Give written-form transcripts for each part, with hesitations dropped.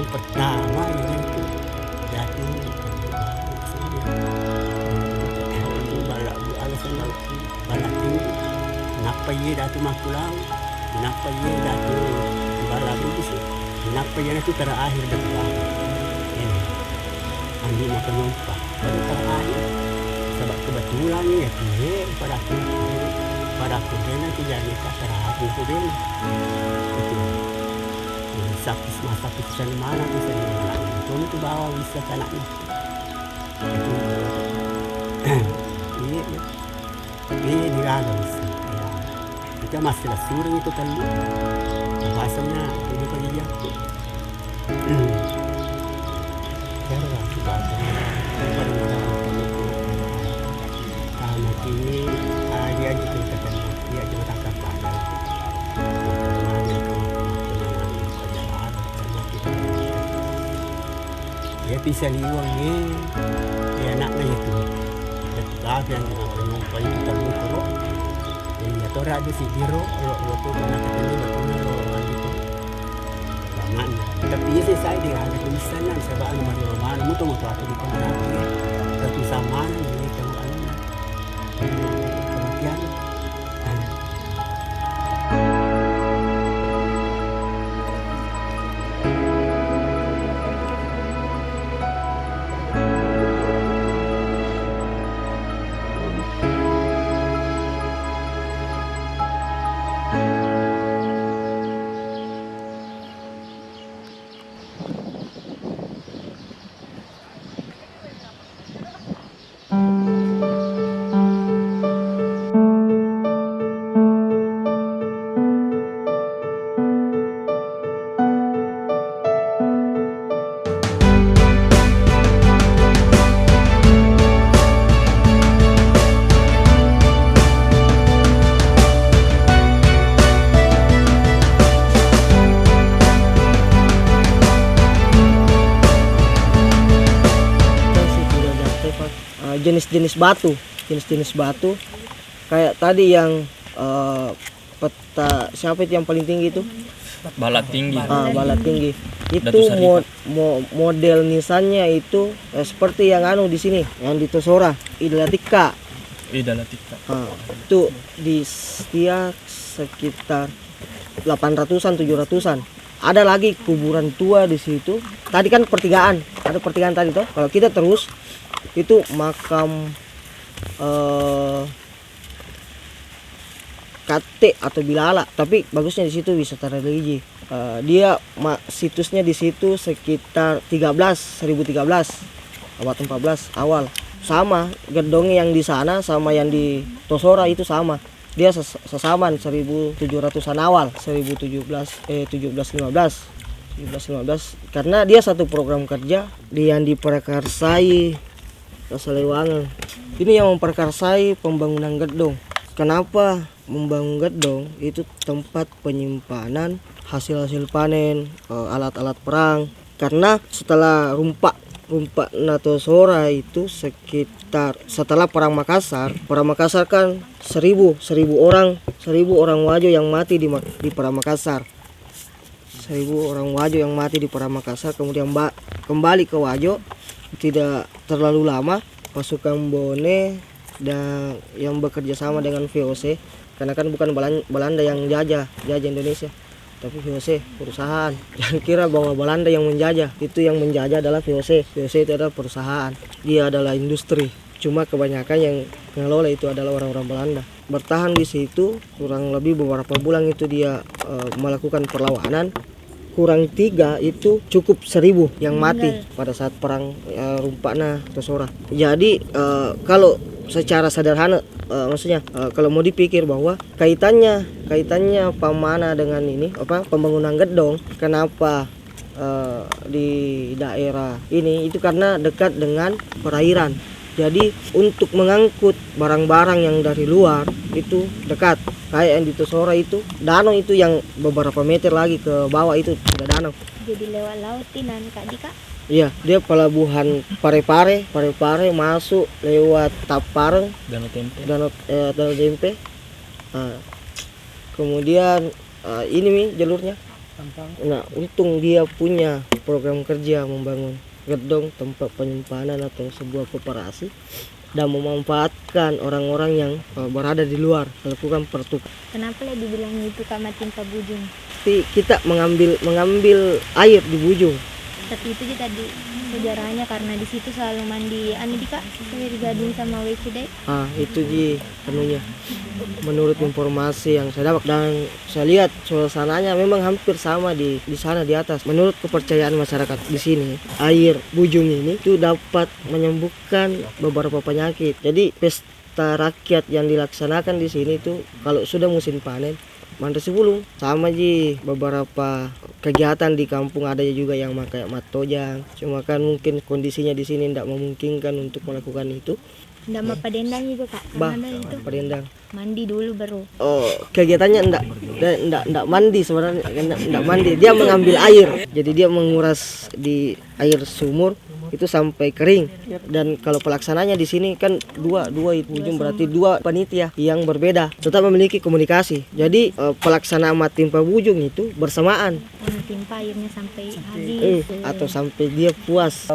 yang pertama ya itu jatuh balak alasan laut balak tinggi. Kenapa ye datu maku laut? Kenapa ye datu balak bugis? Kenapa ye datu terakhir dan terakhir? Ini andi makan lupa baru terakhir. Sebab kebetulan ya kiye pada aku dengan kejadian terakhir itu dia. Sapis masa putusan mana bisa dibilang itu bawa bisa anaknya ini diraga bisa ya. Kita masih suring itu kan bahasanya ini kan iya karena bahasanya karena ini dia juga katakan dia juga takkan pada dia bisa liwangnya dia anaknya itu tetap yang penumpang itu terbuka ya atau ada si biro lo tuh mana ketemu betul lo gitu anaknya tapi ya saya dia ada tulisannya sebab nomor mana mutu aku di kamar satu sama dia tahu anaknya perhatian. jenis-jenis batu kayak tadi yang peta siapa itu yang paling tinggi itu balat tinggi. Balat tinggi itu model nisannya itu seperti yang anu di sini yang di Tosora Idalatika. Itu dia sekitar 800-an 700-an. Ada lagi kuburan tua di situ. Tadi kan pertigaan, ada pertigaan tadi toh. Kalau kita terus itu makam Kate atau Bilala, tapi bagusnya di situ wisata religi. Dia situsnya di situ sekitar 1013 abad 14 awal. Sama gedongnya yang di sana sama yang di Tosora itu sama. Dia sesamaan 1700-an awal, 1715 karena dia satu program kerja yang diprakarsai Salewangan. Ini yang memperkarsai pembangunan gedong. Kenapa membangun gedong? Itu tempat penyimpanan hasil-hasil panen, alat-alat perang. Karena setelah rumpak Natosora itu sekitar setelah perang Makassar kan 1000 orang Wajo yang mati di perang Makassar. 1000 orang Wajo yang mati di perang Makassar, kemudian kembali ke Wajo tidak terlalu lama pasukan Bone dan yang bekerja sama dengan VOC, karena kan bukan Belanda yang jajah Indonesia, tapi VOC perusahaan. Jangan kira bahwa Belanda yang menjajah, itu yang menjajah adalah VOC. VOC itu adalah perusahaan, dia adalah industri. Cuma kebanyakan yang mengelola itu adalah orang-orang Belanda. Bertahan di situ kurang lebih beberapa bulan itu dia melakukan perlawanan. Kurang 3 itu cukup 1000 yang mati pada saat perang Rumpakna Tosora. Jadi kalau secara sederhana maksudnya kalau mau dipikir bahwa kaitannya Pamana dengan ini pembangunan gedong, kenapa di daerah ini itu karena dekat dengan perairan. Jadi untuk mengangkut barang-barang yang dari luar itu dekat. Kayak yang di Tosora itu, danau itu yang beberapa meter lagi ke bawah itu sudah danau. Jadi lewat lautin Kak Dika? Iya, dia pelabuhan Parepare masuk lewat Tapareng, Danau Tempe. Kemudian ini jalurnya Nah, untung dia punya program kerja membangun gedung tempat penyimpanan atau sebuah koperasi dan memanfaatkan orang-orang yang berada di luar melakukan pertukaran. Kenapa lah dibilang itu Kak Matimpa Bujung? Tapi kita mengambil air di Bujung. Tapi itu dia tadi sejarahnya karena di situ selalu mandi di Kak Sawir Gading sama WCD. Itu ji anunya. Menurut informasi yang saya dapat dan saya lihat suasananya memang hampir sama di sana di atas. Menurut kepercayaan masyarakat di sini, air Bujung ini itu dapat menyembuhkan beberapa penyakit. Jadi pesta rakyat yang dilaksanakan di sini itu kalau sudah musim panen Mandar Sipulung sama ji beberapa kegiatan di kampung ada juga yang kayak matojang. Cuma kan mungkin kondisinya di sini tidak memungkinkan untuk melakukan itu. Nggak mau padendang juga Kak. Karena ada itu Padendang. mandi dulu baru. Kegiatannya enggak mandi sebenarnya, enggak mandi. Dia mengambil air. Jadi dia menguras di air sumur itu sampai kering. Dan kalau pelaksananya di sini kan dua itu Bujung berarti dua panitia yang berbeda tetap memiliki komunikasi. Jadi pelaksanaan Matimpa Bujung itu bersamaan. Matimpa airnya sampai habis. Atau sampai dia puas.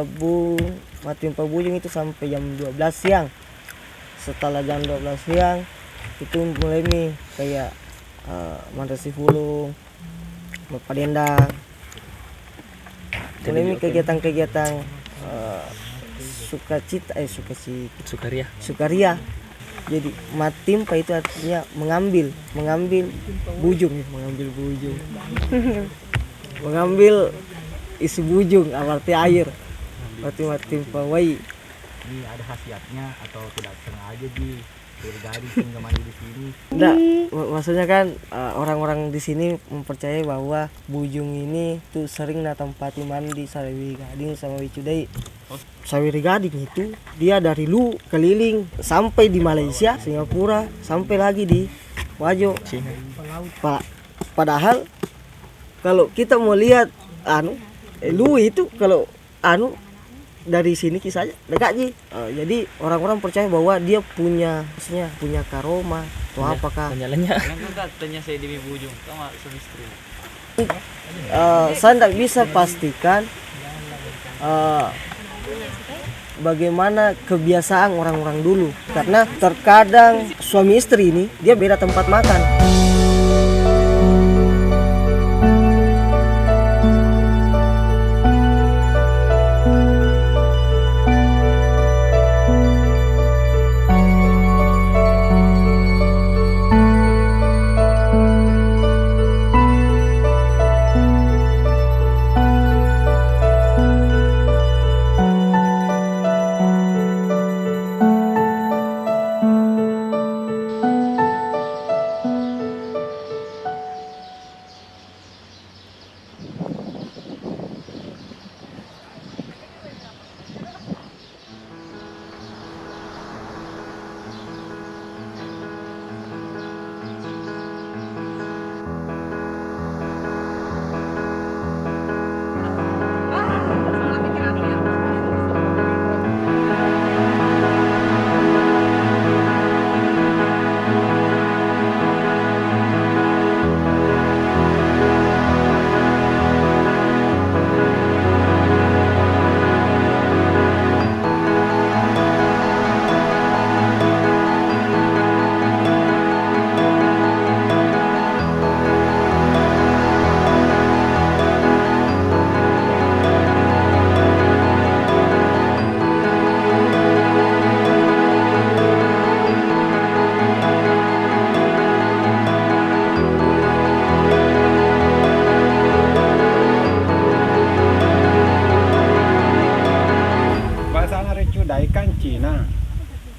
Matimpa Bujung itu sampai jam 12 siang. Setelah jam 12 siang itu mulai nih kayak Mandar Sipulung, Padendang. Mulai nih kegiatan-kegiatan sukaria. Jadi Matimpa itu artinya mengambil bujung, mengambil isi bujung arti air. Berarti Matimpa wai. Ini ada khasiatnya atau tidak sengaja di Gading hingga mandi di sini? Enggak, maksudnya kan orang-orang di sini mempercayai bahwa Bujung ini tuh sering tempati mandi Sawir Gading sama Wicudai. Sawir Gading itu dia dari lu keliling sampai di Malaysia, Singapura, sampai lagi di Wajo. Padahal kalau kita mau lihat lu itu kalau dari sini kisahnya dekat ji. Jadi orang-orang percaya bahwa dia punya karoma atau apakah. Tanya saya di Bujung, sama semistri. Saya tidak bisa pastikan bagaimana kebiasaan orang-orang dulu karena terkadang suami istri ini dia beda tempat makan.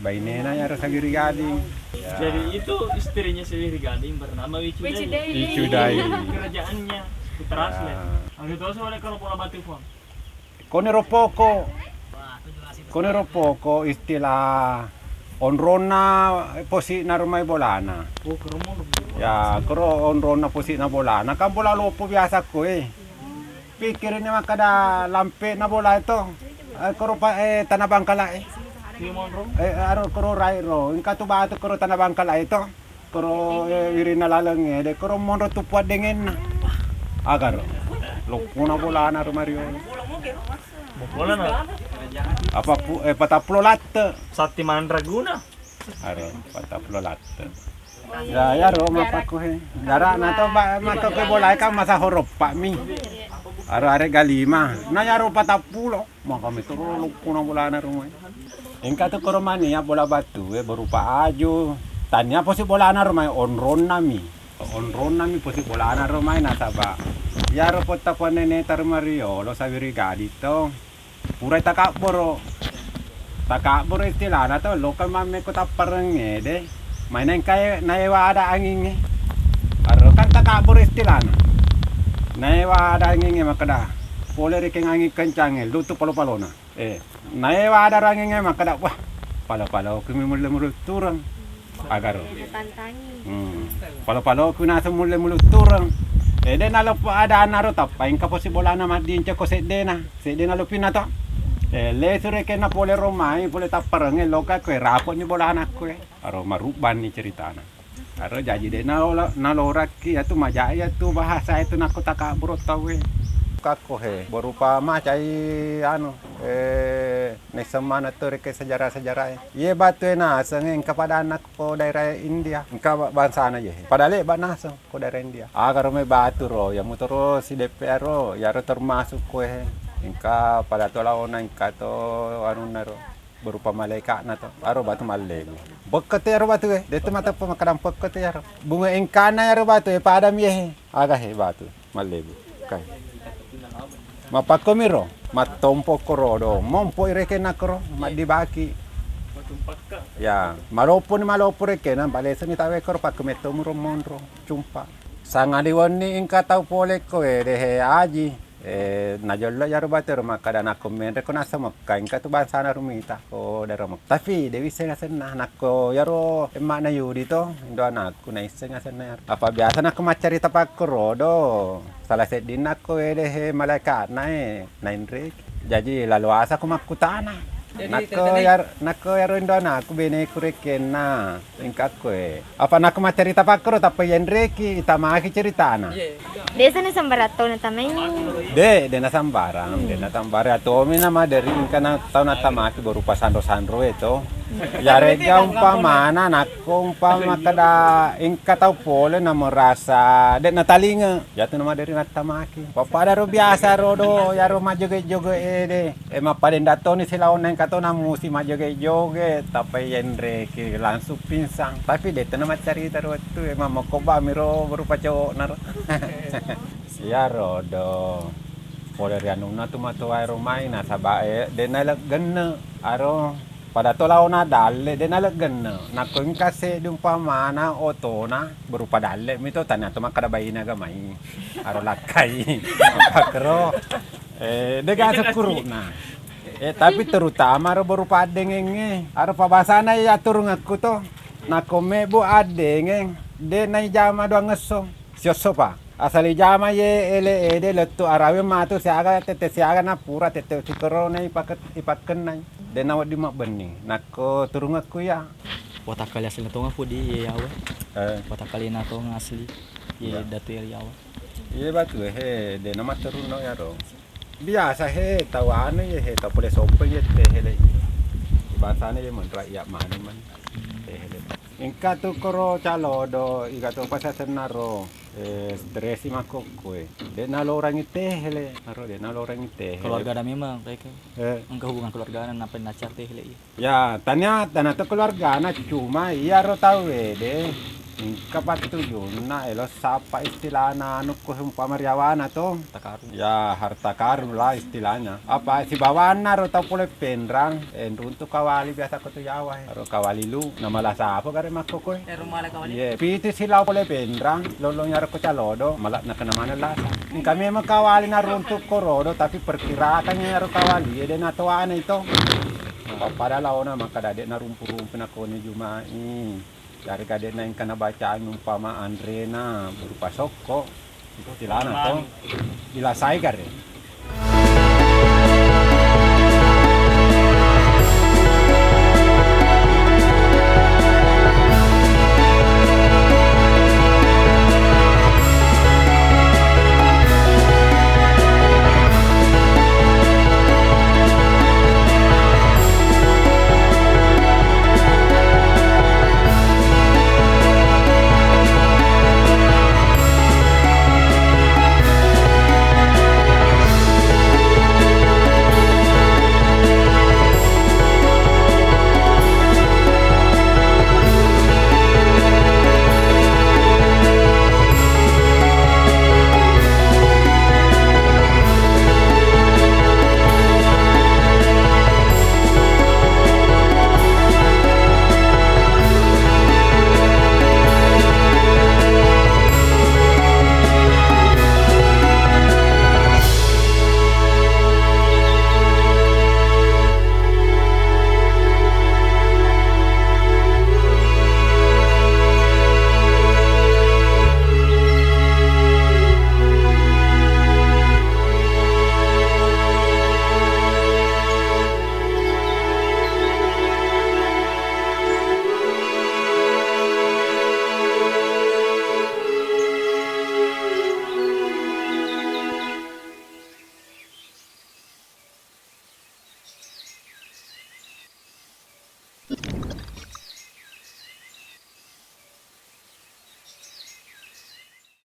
Bainena ya Sawir Gading. Ya. Jadi itu istrinya Sawir Gading bernama Wicudai. Wicudai. Kerajaannya Translate. Ang ito sa wala kalau pola batu phone. Konero poko istilah onrona posi na rumay bolana. Oh, kerumon. Ya, kero onrona posi na bolana. Kan bola lopo biasa ko eh. Pikirin naman kada lampe na bola ito. Kero pa tanabang kala eh. Kuro rairo, ingka tu bato kuro tanabang kala ito. Kuro iri na lalang de kuro monro tupad dengan. Agar lupo na bola na Romario. Bola na. Apa pataplo latte. Sakti Mandraguna. Aro pataplo latte. Ya yaro mapako he. Yara na to ba mato ke bola ka masa horop pa mi. Aro are galima. Na yaro patapulo. Maka mituro lupo na bola na rumah. Ingka to koromania bola batu berupa aju. Tanya posi bola na rumah onron nami. Onron nami posi bola na rumah na taba. Yaro pota panene tar Mario lo sabiri gadito. Pura takaboro. Takaboro istilana to lokal mame ko tapareng de. Mainan kay naiwa ada angin aro kan takaboro istilana. Naiwa ada angin makada. Pole reking angin kencang lutu palo-palona. Naiwa ada angin makada wah. Palo-palo kami mula-mula turang. Agaro. Natantangi. Palo-palo ko nasa mula-mula turang. De nalo pa ada naro tapain ka po si bola na madin ko sedena. Sedena lo pinato. Le sure ke na pole romai pole tapareng loka ko rapo ni bola anak ko. Aro maruban ni ceritana. Aro jadi de naloraki atu majaya tu bahasa itu nako takabro tawe. Kako he berupa macai anu nesemana tu reke sejarah-sejarah. Ye batu na sengeng kepada anak ko daerah India. Engka bangsa na ye. Padahal ba nasa ko daerah India. Agar me batu ro ya mutoro si DPR ro ya ro termasuk ko he. Engka pada tolaona engka to anu naro berupa malaikat na to. Aro batu malego. Bekat ya ro batu he. Detu mata pemakadam bekat ya ro. Bunga engka na ya ro batu he padam ye. Aga he batu malego. Kai. Mapakomiro, matompo korodo, mompo ireke nakro, madibaki. Ya, malopo reke na balesa ni tawe kor pakometo muro monro, cumpa. Sangaliwan ni ingka tau pole ko dehe aji. Najollo yaro bater makada nakomen reko nasa makka ingka tu bansa na rumita ko daro mak. Tapi dewi senga senah nako yaro emak na yudi to, indo anakku na isenga senah. Apa biasa nak macari tapak korodo. Salah sedin ako dehe malaikat nain rek. Jadi lalu asa ko makutana. Nako yaro indo anakku bene kureken na ingka ko Apa nak macari tapak koro tapi yen reki itamaki ceritana. Desa na sambarato na tamay. De na sambarang, de na tambara to mi nama dari kana tau na tamaki berupa sandro-sandro itu. Yare ga umpamana nako umpama kada ingka tau pole na merasa de na talinga. Jatu nama dari na tamaki. Papada ro biasa ro do yaro majoge-joge de. Mapaden dato ni silaon nang kato na musi majoge-joge tapi yenre ki langsung pinsang. Tapi de na cerita ro tu emang makoba miro berupa cowok naro. Yaro do pole rianuna tu mato aero mai na sabae de na genne aro pada tolao na dalle de na genne nako ingkase dumpamana otona berupa dalle mito tanya to makada bayina gamai aro lakai kakro de gasa kuruna tapi terutama aro berupa adengenge aro pabasana ya turung aku to nako mebu adengeng de na jama do ngeso siosopa asali jama ye ele ede letu arawe matu siaga tete siaga na pura tete sikoro na ipatken na de na wadi mak bening nako turung aku ya Watakali asli na to nga po di yawa. Watakali na to nga asli datu yawa. Ye batu he de na maturun no yaro biasa he tawane ye he ta pole sope ye te hele bahasane ye man rakyat mani man te hele ingka tu koro calo do iga tu pasasen naro stresi mako kue de na lorang ite hele naro de na lorang ite Keluarga na memang mereka. Ang hubungan keluarga na napennacar teh le. ya tanya tanah tu keluarga na cuma iya ro tawe de kapat tujuh na elo sapa istilahnya anu ko pamaryawana to Takarun. ya harta karun lah istilahnya apa si bawana ro tau pole penrang untuk kawali biasa ko tu yawa ro kawali lu nama lah sapa gare makko ko Rumala kawali. ye piti sila pole penrang lolong yaro ko calodo malak na kana mana lah kami emang kawali na runtuk korodo tapi perkiraannya yaro kawali ede na toana ito pada laona maka dade na rumpu-rumpu na ko ni Jumai dari kadek na yung kanabacaan umpama Andre na berupa soko istilahnya to ilasay ka rin